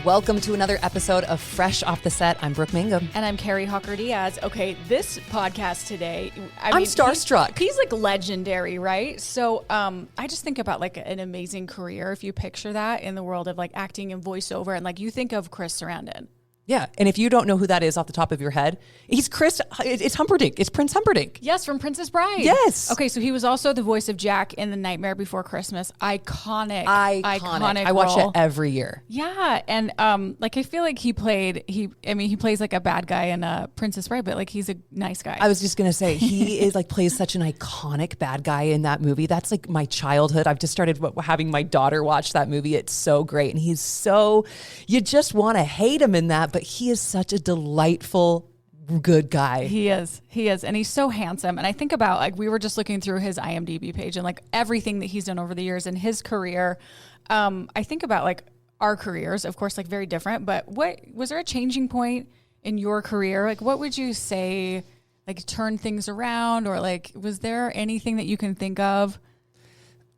Welcome to another episode of Fresh Off the Set. I'm Brooke Mangum. And I'm Carrie Hawker Diaz. Okay, this podcast today, I'm starstruck. He's like legendary, right? So I just think about like an amazing career if you picture that in the world of like acting and voiceover. And like you think of Chris Sarandon. Yeah, and if you don't know who that is off the top of your head, he's Chris, it's Humperdinck. It's Prince Humperdinck. Yes, from Princess Bride. Yes. Okay, so he was also the voice of Jack in The Nightmare Before Christmas. Iconic I watch role. it every year. Yeah, and like I feel like he plays like a bad guy in Princess Bride, but like he's a nice guy. I was just going to say, he is like plays such an iconic bad guy in that movie. That's like my childhood. I've just started having my daughter watch that movie. It's so great. And he's so, you just want to hate him in that, but he is such a delightful, good guy. He is. And he's so handsome. And I think about, like, we were just looking through his IMDb page and like everything that he's done over the years in his career. I think about like our careers, of course, like very different, but was there a changing point in your career? Like, what would you say, like, turn things around, or like, was there anything that you can think of?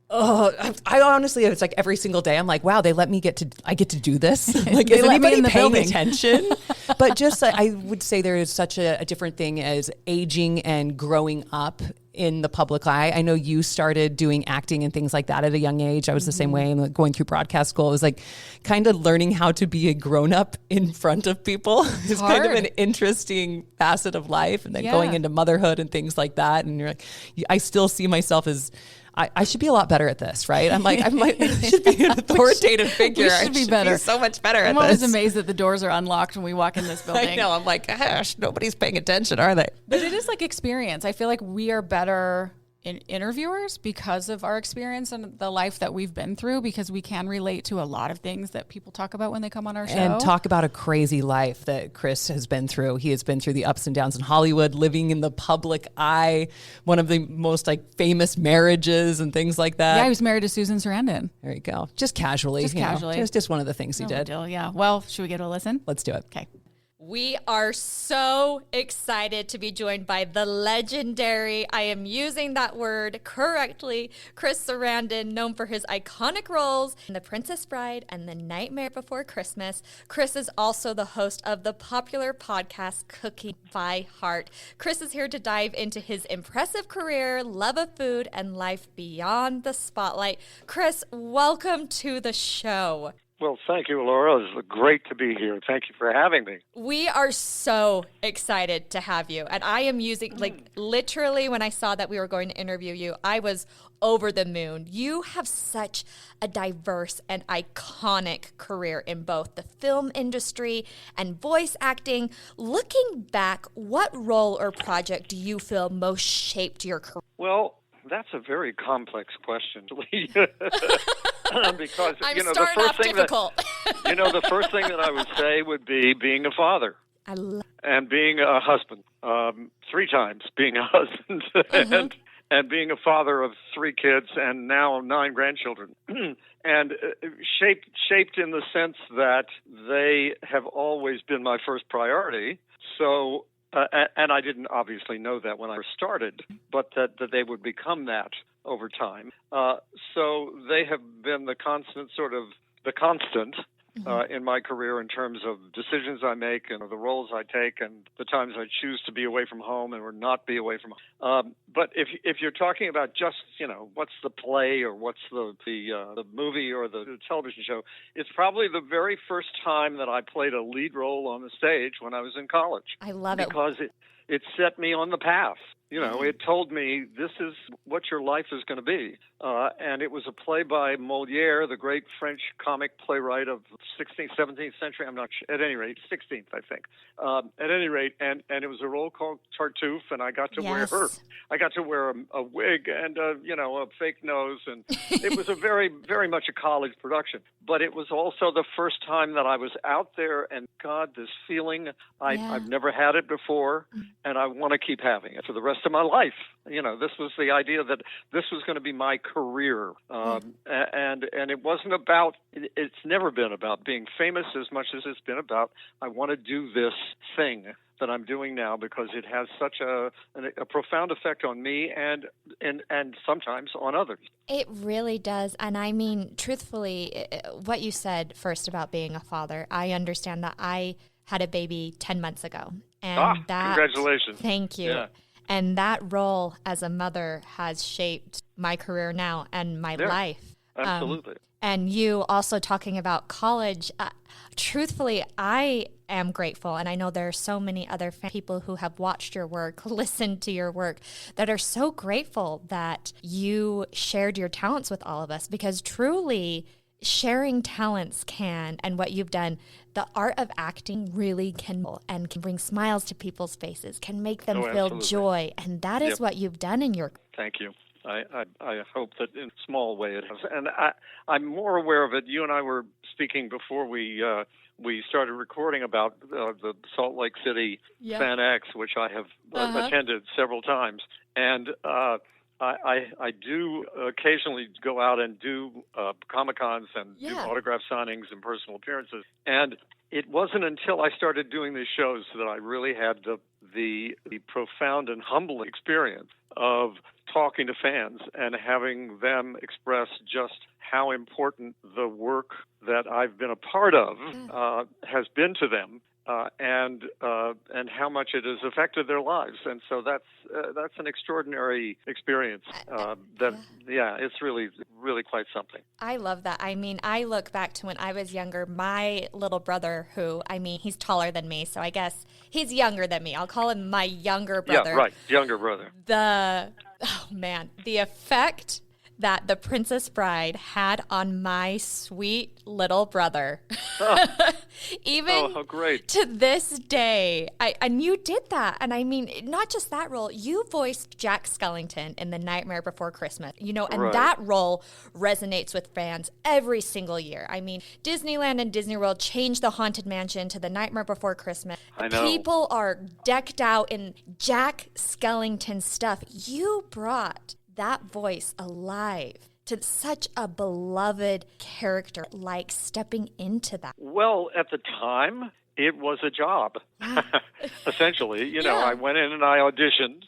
Oh, I honestly, it's like every single day I'm like, wow, I get to do this. Like, They is let me anybody in the paying building. attention? But just, I would say there is such a different thing as aging and growing up in the public eye. I know you started doing acting and things like that at a young age. I was the same way, and like going through broadcast school. It was like kind of learning how to be a grown up in front of people. It's kind of an interesting facet of life. And then going into motherhood and things like that. And you're like, I still see myself as, I should be a lot better at this, right? I'm like, I should be an authoritative figure. We should be better. Be so much better at this. I'm always amazed that the doors are unlocked when we walk in this building. I know. I'm like, gosh, nobody's paying attention, are they? But it is like experience. I feel like we are better in interviewers because of our experience and the life that we've been through, because we can relate to a lot of things that people talk about when they come on our show. And talk about a crazy life that Chris has been through. He has been through the ups and downs in Hollywood, living in the public eye, one of the most like famous marriages and things like that. Yeah, he was married to Susan Sarandon. There you go. Just casually. Just one of the things he did. Yeah. Well, should we get a listen? Let's do it. Okay. We are so excited to be joined by the legendary, I am using that word correctly, Chris Sarandon, known for his iconic roles in The Princess Bride and The Nightmare Before Christmas. Chris is also the host of the popular podcast Cooking by Heart. Chris is here to dive into his impressive career, love of food, and life beyond the spotlight. Chris, welcome to the show. Well, thank you, Laura. It's great to be here. Thank you for having me. We are so excited to have you. And I am using, like, literally when I saw that we were going to interview you, I was over the moon. You have such a diverse and iconic career in both the film industry and voice acting. Looking back, what role or project do you feel most shaped your career? Well, that's a very complex question. Because I'm the starting first off thing difficult. the first thing that I would say would be being a father and being a husband. 3 times being a husband and being a father of 3 kids and now 9 grandchildren. And shaped in the sense that they have always been my first priority. So. And I didn't obviously know that when I started, but that they would become that over time. So they have been the constant in my career in terms of decisions I make and the roles I take and the times I choose to be away from home and or not be away from home. But if you're talking about just, what's the play or what's the movie or the television show, it's probably the very first time that I played a lead role on the stage when I was in college. I love it. Because it set me on the path. It told me this is what your life is going to be. And it was a play by Molière, the great French comic playwright of 16th, 17th century. I'm not sure. At any rate, 16th, I think. At any rate, and it was a role called Tartuffe, and I got to wear a wig and a fake nose, and it was a very, very much a college production. But it was also the first time that I was out there, and God, this feeling, I've never had it before, and I want to keep having it for the rest of my life. This was the idea that this was going to be my career, and it wasn't about. It's never been about being famous as much as it's been about I want to do this thing that I'm doing now because it has such a profound effect on me and sometimes on others. It really does. And I mean, truthfully, what you said first about being a father, I understand that I had a baby 10 months ago. And congratulations. Thank you. Yeah. And that role as a mother has shaped my career now and my life. Absolutely. And you also talking about college. Truthfully, I am grateful, and I know there are so many other people who have watched your work, listened to your work, that are so grateful that you shared your talents with all of us, because truly sharing talents and what you've done, the art of acting really can bring smiles to people's faces, can make them feel joy, and that is what you've done in your. Thank you. I hope that in a small way it has. And I'm more aware of it. You and I were speaking before we started recording about the Salt Lake City Fan X, which I have attended several times. And I do occasionally go out and do Comic-Cons and do autograph signings and personal appearances. And it wasn't until I started doing these shows that I really had the profound and humbling experience of talking to fans and having them express just how important the work that I've been a part of has been to them, and how much it has affected their lives. And so that's an extraordinary experience. It's really quite something. I love that. I mean, I look back to when I was younger. My little brother, he's taller than me, so I guess he's younger than me. I'll call him my younger brother. Yeah, right, younger brother. The effect that The Princess Bride had on my sweet little brother. Even how great. To this day. And you did that. And I mean, not just that role, you voiced Jack Skellington in The Nightmare Before Christmas, and that role resonates with fans every single year. I mean, Disneyland and Disney World changed the Haunted Mansion to The Nightmare Before Christmas. I know. People are decked out in Jack Skellington stuff. You brought that voice alive to such a beloved character, like stepping into that. Well, at the time, it was a job, essentially. I went in and I auditioned.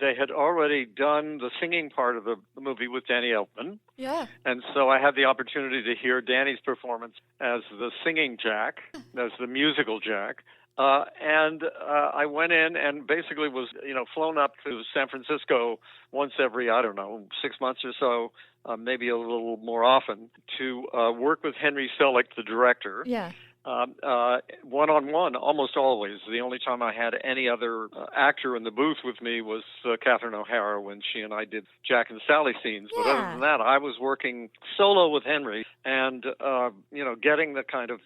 They had already done the singing part of the movie with Danny Elfman. Yeah. And so I had the opportunity to hear Danny's performance as the singing Jack, as the musical Jack. And I went in and basically was, flown up to San Francisco once every, 6 months or so, maybe a little more often, to work with Henry Selick, the director. Yeah. One-on-one, almost always. The only time I had any other actor in the booth with me was Catherine O'Hara when she and I did Jack and Sally scenes. But other than that, I was working solo with Henry and, getting the kind of,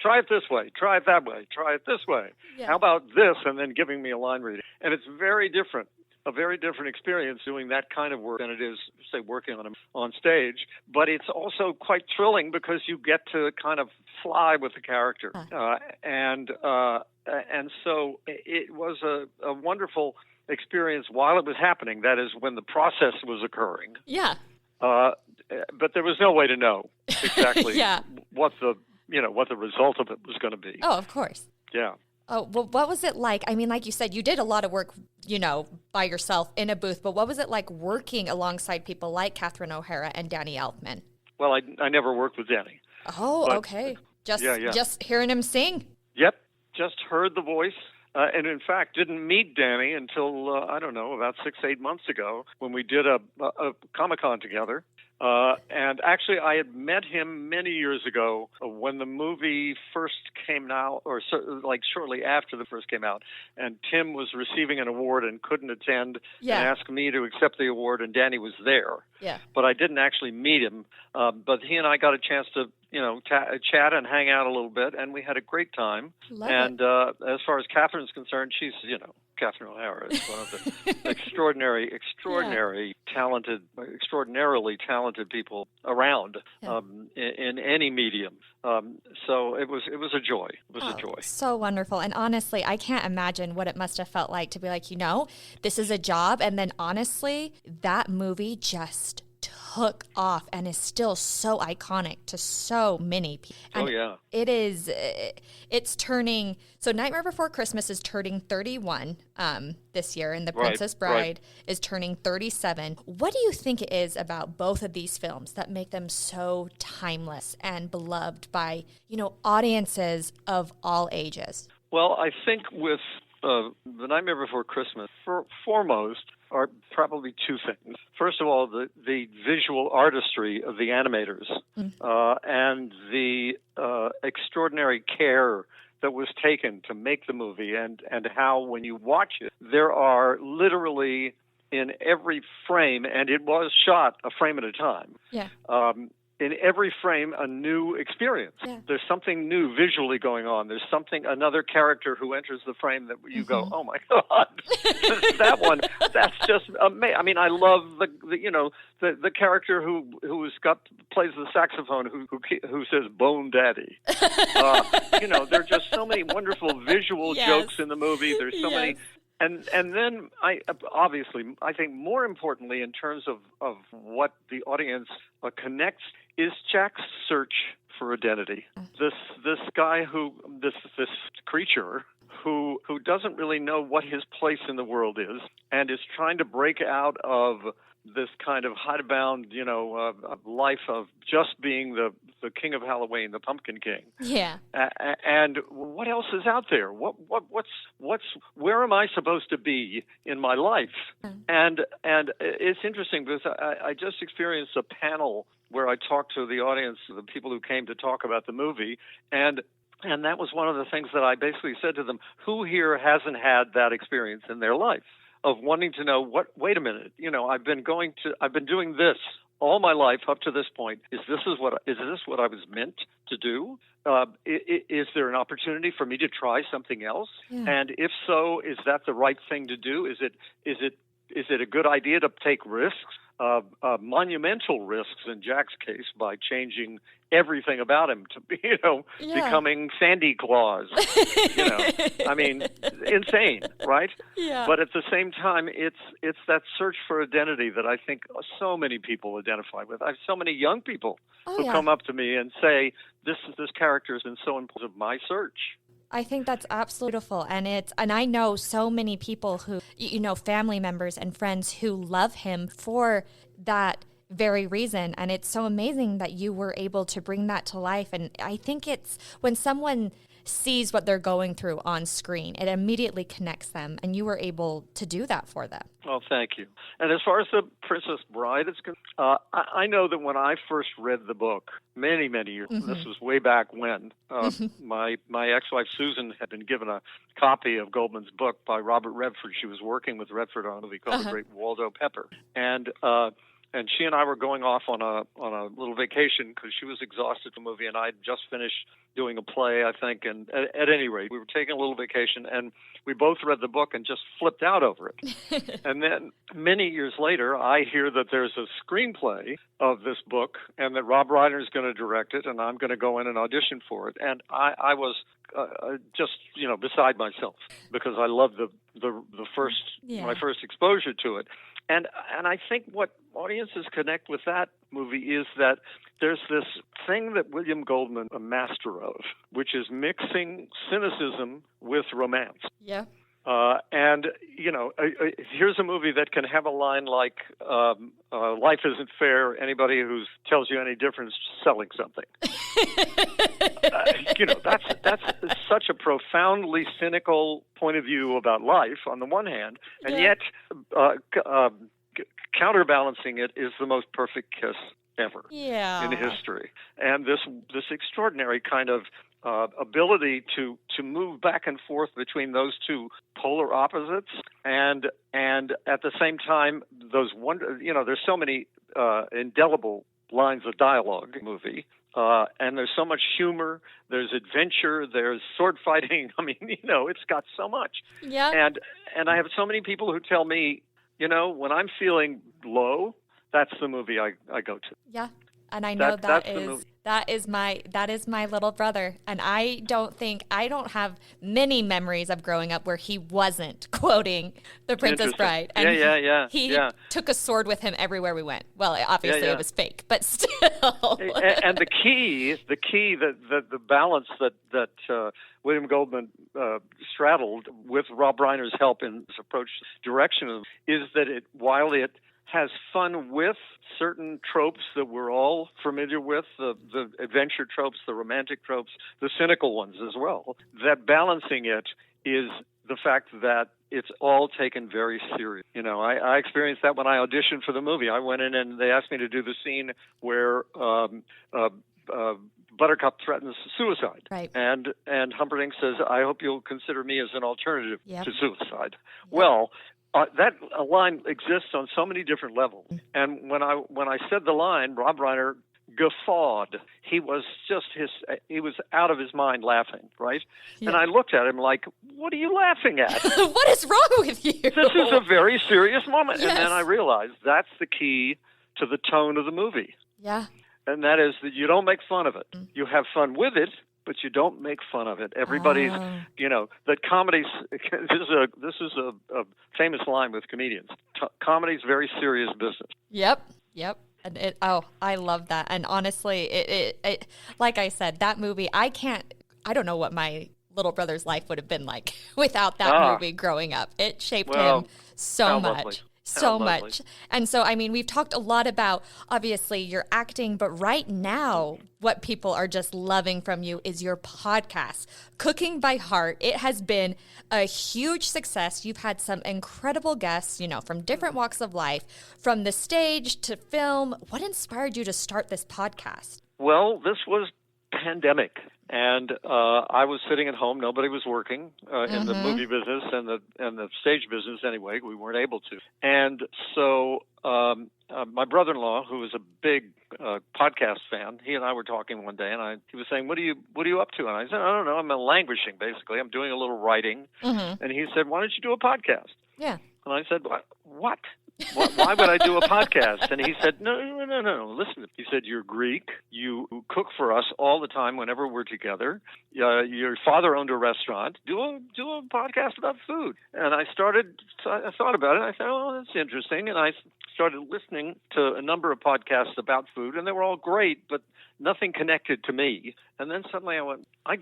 try it this way, try it that way, try it this way. Yeah. How about this? And then giving me a line reading. And it's very different. A very different experience doing that kind of work than it is, say, working on stage. But it's also quite thrilling because you get to kind of fly with the character. And so it was a wonderful experience while it was happening. That is, when the process was occurring. Yeah. But there was no way to know exactly what the result of it was going to be. Oh, of course. Yeah. Oh, well, what was it like? I mean, like you said, you did a lot of work, by yourself in a booth, but what was it like working alongside people like Catherine O'Hara and Danny Elfman? Well, I never worked with Danny. Oh, okay. Just hearing him sing? Yep. Just heard the voice. And in fact, didn't meet Danny until, about 6-8 months ago when we did a Comic-Con together. And actually, I had met him many years ago when the movie first came out, or shortly after the first came out, and Tim was receiving an award and couldn't attend and asked me to accept the award, and Danny was there. Yeah. But I didn't actually meet him. But he and I got a chance to, chat and hang out a little bit, and we had a great time. Love it. As far as Catherine's concerned, she's, Catherine O'Hara is one of the extraordinarily talented people around in any medium. So it was a joy. It was a joy. So wonderful. And honestly, I can't imagine what it must have felt like to be like, this is a job. And then honestly, that movie just took off and is still so iconic to so many people. And it's turning, so Nightmare Before Christmas is turning 31 this year, and The Princess Bride is turning 37. What do you think it is about both of these films that make them so timeless and beloved by, audiences of all ages? Well, I think with The Nightmare Before Christmas, foremost, are probably two things. First of all, the visual artistry of the animators and the extraordinary care that was taken to make the movie, and how when you watch it, there are literally in every frame, and it was shot a frame at a time. Yeah. In every frame, a new experience. Yeah. There's something new visually going on. There's another character who enters the frame that you go, oh my God, that one. That's just amazing. I mean, I love the character who's plays the saxophone who says "Bone Daddy." There are just so many wonderful visual jokes in the movie. There's so many. And then I think more importantly in terms of what the audience connects is Jack's search for identity. This guy this creature who doesn't really know what his place in the world is and is trying to break out of this kind of hidebound, life of just being the king of Halloween, the Pumpkin King. Yeah. And what else is out there? Where am I supposed to be in my life? And it's interesting because I just experienced a panel where I talked to the audience, the people who came to talk about the movie, and that was one of the things that I basically said to them: who here hasn't had that experience in their life? Of wanting to know wait a minute, I've been doing this all my life up to this point. Is this what I was meant to do? Is there an opportunity for me to try something else? Yeah. And if so, is that the right thing to do? Is it a good idea to take risks? Monumental risks in Jack's case by changing everything about him to becoming Sandy Claus. I mean, insane, right? Yeah. But at the same time, it's that search for identity that I think so many people identify with. I have so many young people who come up to me and say, "This character has been so important of my search." I think that's absolutely beautiful. And I know so many people who, family members and friends who love him for that very reason. And it's so amazing that you were able to bring that to life. And I think it's when someone sees what they're going through on screen, it immediately connects them, and you were able to do that for them. Well, thank you. And as far as The Princess Bride is concerned, I know that when I first read the book many, many years, this was way back when, my ex-wife Susan had been given a copy of Goldman's book by Robert Redford. She was working with Redford on a movie called The Great Waldo Pepper. And she and I were going off on a little vacation because she was exhausted from the movie, and I'd just finished doing a play, I think. And at any rate, we were taking a little vacation, and we both read the book and just flipped out over it. And then many years later, I hear that there's a screenplay of this book and that Rob Reiner is going to direct it, and I'm going to go in and audition for it. And I was just beside myself because I loved my first exposure to it. And I think what audiences connect with that movie is that there's this thing that William Goldman, a master of, which is mixing cynicism with romance. Yeah. Here's a movie that can have a line like, life isn't fair. Anybody who tells you any different is selling something. That's such a profoundly cynical point of view about life on the one hand, and yet counterbalancing it is the most perfect kiss ever in history. And this extraordinary kind of ability to move back and forth between those two polar opposites, and at the same time, there's so many indelible lines of dialogue in the movie. and there's so much humor, there's adventure, there's sword fighting. I mean, it's got so much. Yeah. And I have so many people who tell me, when I'm feeling low, that's the movie I go to. Yeah. And I know that is my little brother. And I don't have many memories of growing up where he wasn't quoting The Princess Bride. And he took a sword with him everywhere we went. Well, obviously it was fake, but still. And the key, the balance that William Goldman straddled with Rob Reiner's help in his approach direction is that while it has fun with certain tropes that we're all familiar with, the adventure tropes, the romantic tropes, the cynical ones as well, that balancing it is the fact that it's all taken very serious. I experienced that when I auditioned for the movie. I went in and they asked me to do the scene where Buttercup threatens suicide. Right. And Humperdinck says, I hope you'll consider me as an alternative to suicide. Yep. Well, that line exists on so many different levels. And when I said the line, Rob Reiner guffawed. He was out of his mind laughing, right? Yeah. And I looked at him like, what are you laughing at? What is wrong with you? This is a very serious moment. Yes. And then I realized that's the key to the tone of the movie. Yeah. And that is that you don't make fun of it. You have fun with it, but you don't make fun of it. Everybody's, that comedies, this is a famous line with comedians. Comedy's very serious business. Yep. And I love that. And honestly, it like I said, that movie, I don't know what my little brother's life would have been like without that movie growing up. It shaped him so much. Lovely. So much. And so, we've talked a lot about, obviously, your acting, but right now, what people are just loving from you is your podcast, Cooking by Heart. It has been a huge success. You've had some incredible guests, from different walks of life, from the stage to film. What inspired you to start this podcast? Well, this was pandemic. And I was sitting at home. Nobody was working in the movie business and the stage business anyway. We weren't able to. And so my brother-in-law, who is a big podcast fan, he and I were talking one day, and he was saying, "What are you up to?" And I said, "I don't know. I'm languishing, basically. I'm doing a little writing." And he said, "Why don't you do a podcast?" Yeah. And I said, "What? Why would I do a podcast?" And he said, no, listen. He said, "You're Greek. You cook for us all the time whenever we're together. Your father owned a restaurant. Do a podcast about food." And I thought about it. I said, "Oh, that's interesting." And I started listening to a number of podcasts about food, and they were all great, but nothing connected to me. And then suddenly I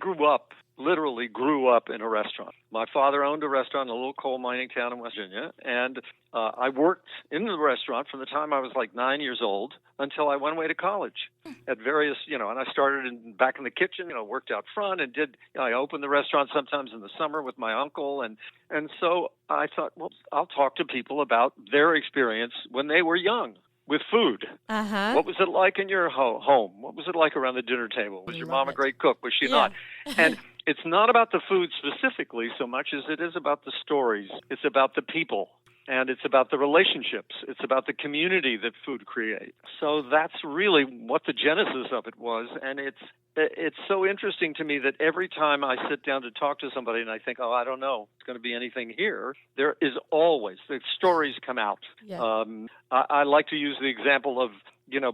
literally grew up in a restaurant. My father owned a restaurant in a little coal mining town in West Virginia, and I worked in the restaurant from the time I was like 9 years old until I went away to college at various, and I started back in the kitchen, worked out front and I opened the restaurant sometimes in the summer with my uncle. And so I thought, well, I'll talk to people about their experience when they were young with food. What was it like in your home? What was it like around the dinner table? Was your mom a great cook? Was she not? And it's not about the food specifically so much as it is about the stories. It's about the people. And it's about the relationships. It's about the community that food creates. So that's really what the genesis of it was. And it's so interesting to me that every time I sit down to talk to somebody and I think, oh, I don't know, it's going to be anything here, there is always, the stories come out. Yeah. I like to use the example of,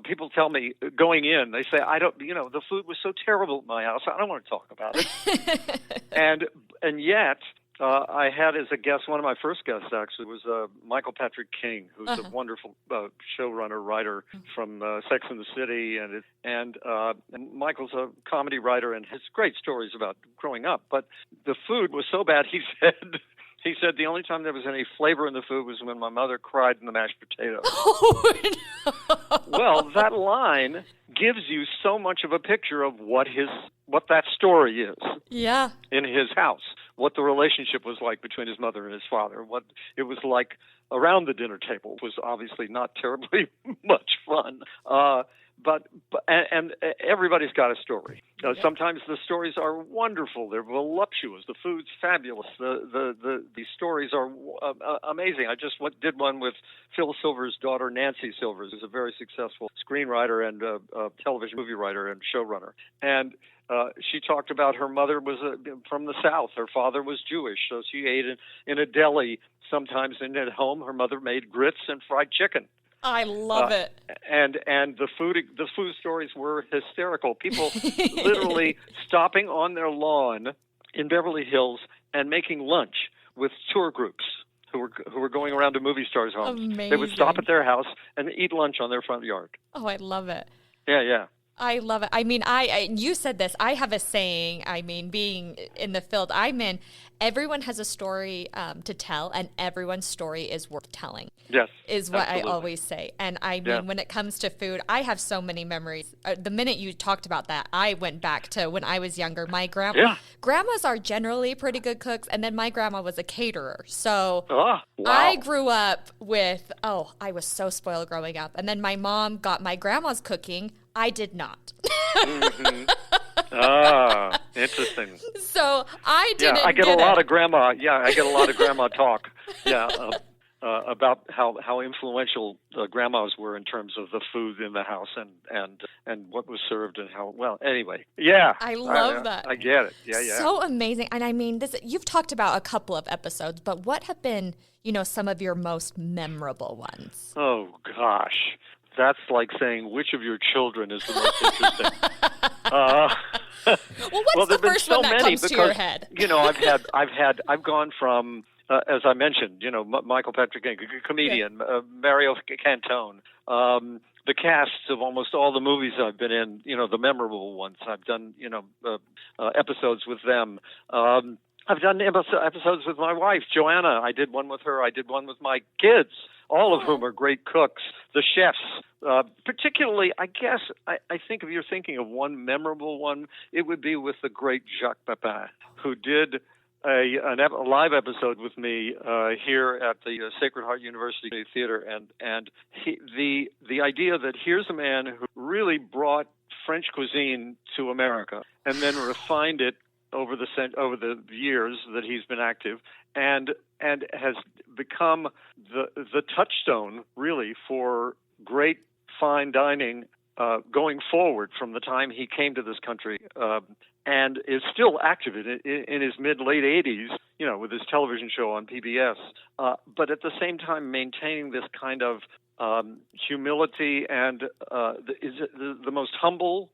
people tell me going in, they say, the food was so terrible at my house, I don't want to talk about it. and yet, I had as a guest, one of my first guests actually was Michael Patrick King, who's a wonderful showrunner, writer from Sex and the City, and Michael's a comedy writer and has great stories about growing up. But the food was so bad, he said the only time there was any flavor in the food was when my mother cried in the mashed potatoes. Oh, no. Well, that line gives you so much of a picture of what that story is. Yeah. In his house, what the relationship was like between his mother and his father, what it was like around the dinner table was obviously not terribly much fun. and everybody's got a story. Sometimes the stories are wonderful. They're voluptuous. The food's fabulous. The stories are amazing. I just did one with Phil Silver's daughter, Nancy Silver, who's a very successful screenwriter and television movie writer and showrunner. And she talked about her mother was from the South. Her father was Jewish, so she ate in a deli sometimes. And at home, her mother made grits and fried chicken. I love it. And the food stories were hysterical. People literally stopping on their lawn in Beverly Hills and making lunch with tour groups who were going around to movie stars' homes. Amazing. They would stop at their house and eat lunch on their front yard. Oh, I love it. Yeah. I love it. I mean, you said this. I have a saying. I mean, being in the field I'm in, everyone has a story to tell, and everyone's story is worth telling. Yes, is what absolutely. I always say. And I mean, when it comes to food, I have so many memories. The minute you talked about that, I went back to when I was younger. My grandmas are generally pretty good cooks, and then my grandma was a caterer. So wow. I grew up with, I was so spoiled growing up. And then my mom got my grandma's cooking. I did not. Mm-hmm. Interesting. So I didn't. Yeah, I get a lot of grandma. Yeah, I get a lot of grandma talk. Yeah, about how influential grandmas were in terms of the food in the house and what was served and how. Well, anyway, yeah. I love that. I get it. Yeah. So amazing. And I mean, you've talked about a couple of episodes, but what have been, some of your most memorable ones? Oh gosh. That's like saying which of your children is the most interesting. What's the first one that comes to your head? I've gone from, as I mentioned, Michael Patrick, comedian, Mario Cantone, the casts of almost all the movies I've been in, the memorable ones. I've done, episodes with them. I've done episodes with my wife, Joanna. I did one with her. I did one with my kids, all of whom are great cooks. The chefs, particularly, I guess, I think if you're thinking of one memorable one, it would be with the great Jacques Pepin, who did a live episode with me here at the Sacred Heart University Theater, and the idea that here's a man who really brought French cuisine to America and then refined it over the years that he's been active, and has become the touchstone really for great fine dining going forward from the time he came to this country, and is still active in his late 80s, with his television show on PBS, but at the same time maintaining this kind of humility and is the most humble,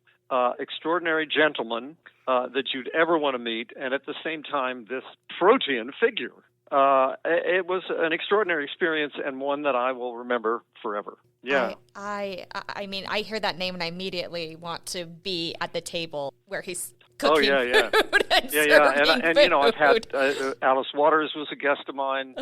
extraordinary gentleman that you'd ever want to meet, and at the same time this protean figure. It was an extraordinary experience and one that I will remember forever. Yeah. I mean, I hear that name and I immediately want to be at the table where he's cooking food and serving food. I've had Alice Waters was a guest of mine.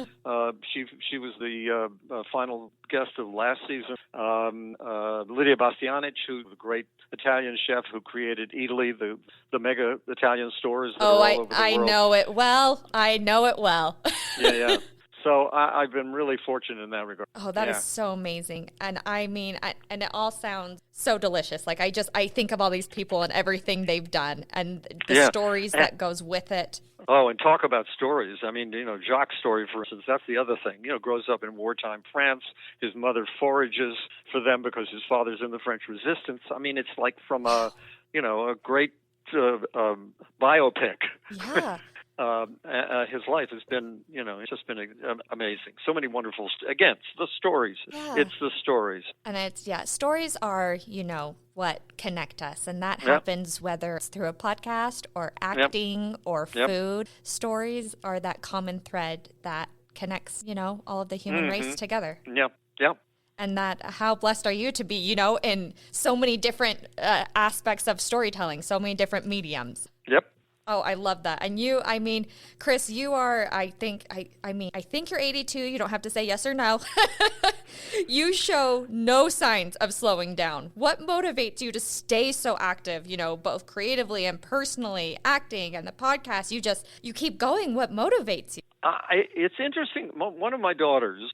She was the final guest of last season. Lydia Bastianich, who's a great Italian chef who created Italy, the mega Italian stores that are all over the world. I know it well. Yeah. So I've been really fortunate in that regard. Oh, that is so amazing. And I mean, and it all sounds so delicious. Like I think of all these people and everything they've done and the stories that goes with it. Oh, and talk about stories. I mean, Jacques' story, for instance, that's the other thing. Grows up in wartime France. His mother forages for them because his father's in the French resistance. I mean, it's like from a great biopic. Yeah. His life has been, it's just been amazing. So many wonderful, again, it's the stories. Yeah. It's the stories. And stories are, what connect us. And that happens whether it's through a podcast or acting or food. Stories are that common thread that connects, all of the human race together. Yep. And how blessed are you to be, in so many different aspects of storytelling, so many different mediums. Yep. Oh, I love that. And you, I mean, Chris, you are, I think you're 82. You don't have to say yes or no. You show no signs of slowing down. What motivates you to stay so active, both creatively and personally, acting and the podcast? You keep going. What motivates you? It's interesting. One of my daughters,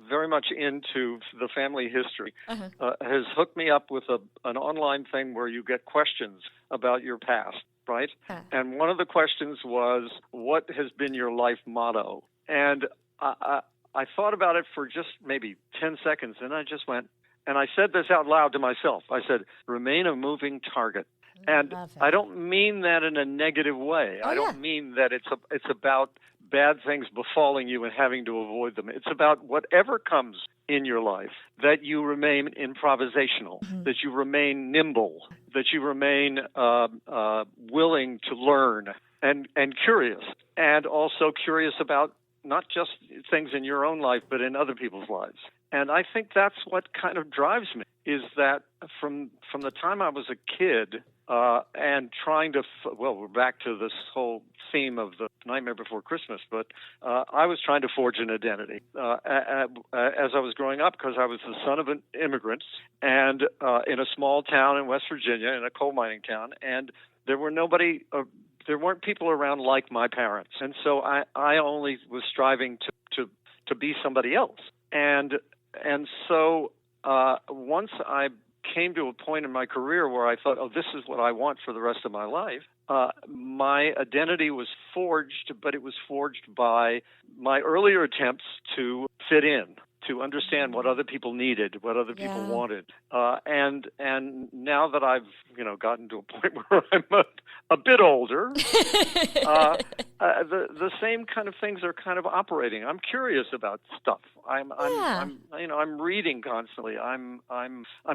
very much into the family history, has hooked me up with an online thing where you get questions about your past, right? And one of the questions was, what has been your life motto? And I thought about it for just maybe 10 seconds, and I just went, and I said this out loud to myself. I said, remain a moving target. And I don't mean that in a negative way. I don't mean that it's about bad things befalling you and having to avoid them. It's about whatever comes in your life, that you remain improvisational, that you remain nimble, that you remain willing to learn and curious, and also curious about not just things in your own life, but in other people's lives. And I think that's what kind of drives me, is that from the time I was a kid, and trying to, we're back to this whole theme of the Nightmare Before Christmas, but I was trying to forge an identity as I was growing up, because I was the son of an immigrant and in a small town in West Virginia, in a coal mining town, and there weren't people around like my parents. And so I only was striving to be somebody else. And so once I came to a point in my career where I thought, this is what I want for the rest of my life, my identity was forged, but it was forged by my earlier attempts to fit in, to understand what other people needed, what other people wanted. And now that I've gotten to a point where I'm a bit older, the same kind of things are kind of operating. I'm curious about stuff. I'm reading constantly. I'm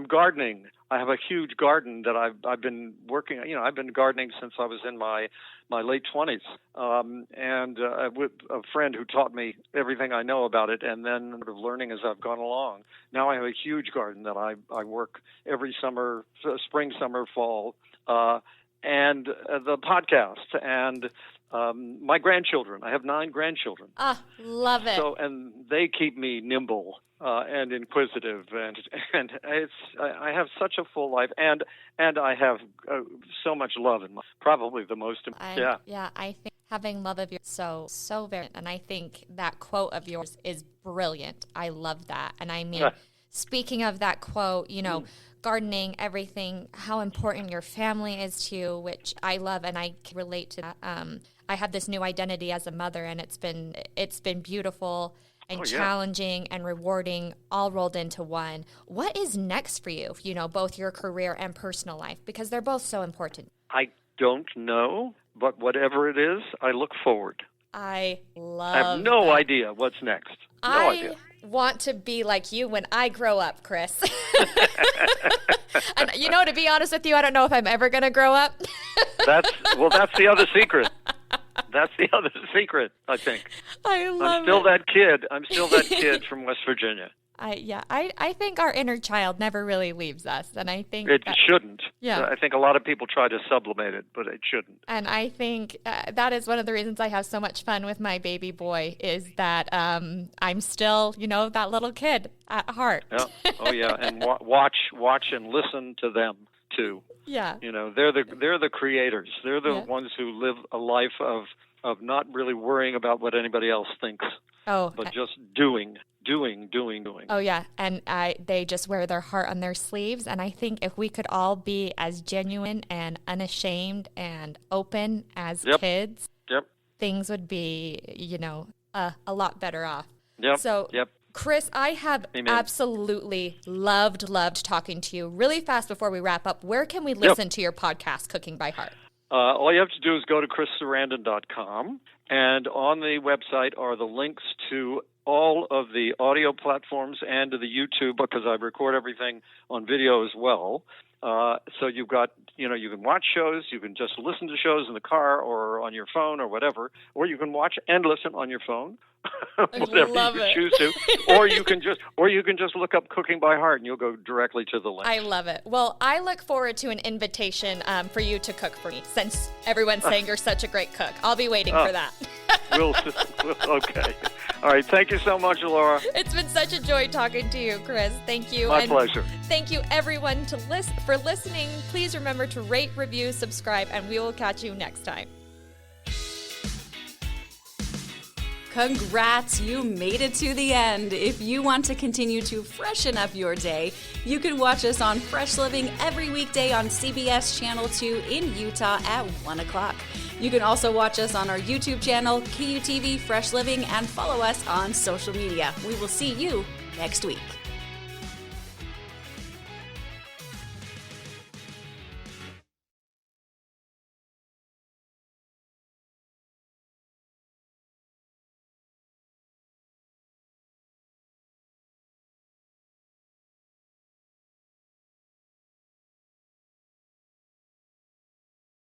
gardening. I have a huge garden that I've been working. I've been gardening since I was in my late 20s, and with a friend who taught me everything I know about it, and then sort of learning as I've gone along. Now I have a huge garden that I work every summer, spring, summer, fall, and the podcast, and my grandchildren. I have 9 grandchildren. Love it. So, and they keep me nimble and inquisitive, and I have such a full life, and I have so much love in my, probably the most. I think having love of yours so very, and I think that quote of yours is brilliant. I love that, and I mean, speaking of that quote, gardening, everything, how important your family is to you, which I love, and I can relate to that. I have this new identity as a mother, and it's been beautiful and challenging and rewarding, all rolled into one. What is next for you, both your career and personal life, because they're both so important? I don't know, but whatever it is, I look forward. I have no idea what's next. No idea. Want to be like you when I grow up, Chris. And to be honest with you, I don't know if I'm ever going to grow up. That's the other secret. That's the other secret, I think. I'm still that kid. I'm still that kid from West Virginia. I think our inner child never really leaves us, and I think it shouldn't. Yeah, I think a lot of people try to sublimate it, but it shouldn't. And I think that is one of the reasons I have so much fun with my baby boy, is that I'm still, that little kid at heart. Yeah. Oh yeah, and watch and listen to them too. Yeah. They're the creators. They're the ones who live a life of not really worrying about what anybody else thinks. But just doing. Oh, yeah. And they just wear their heart on their sleeves. And I think if we could all be as genuine and unashamed and open as kids, things would be, a lot better off. So, Chris, I have absolutely loved talking to you. Really fast before we wrap up, where can we listen to your podcast, Cooking by Heart? All you have to do is go to chrissarandon.com, And on the website are the links to all of the audio platforms and to the YouTube, because I record everything on video as well. So you've got, you can watch shows, you can just listen to shows in the car or on your phone or whatever, or you can watch and listen on your phone, whatever you choose to, or you can just look up Cooking by Heart and you'll go directly to the link. I love it. Well, I look forward to an invitation for you to cook for me, since everyone's saying you're such a great cook. I'll be waiting for that. Okay. All right. Thank you so much, Laura. It's been such a joy talking to you, Chris. Thank you. My pleasure. Thank you, everyone, for listening. Please remember to rate, review, subscribe, and we will catch you next time. Congrats, you made it to the end. If you want to continue to freshen up your day, you can watch us on Fresh Living every weekday on CBS Channel 2 in Utah at 1 o'clock. You can also watch us on our YouTube channel, KUTV Fresh Living, and follow us on social media. We will see you next week.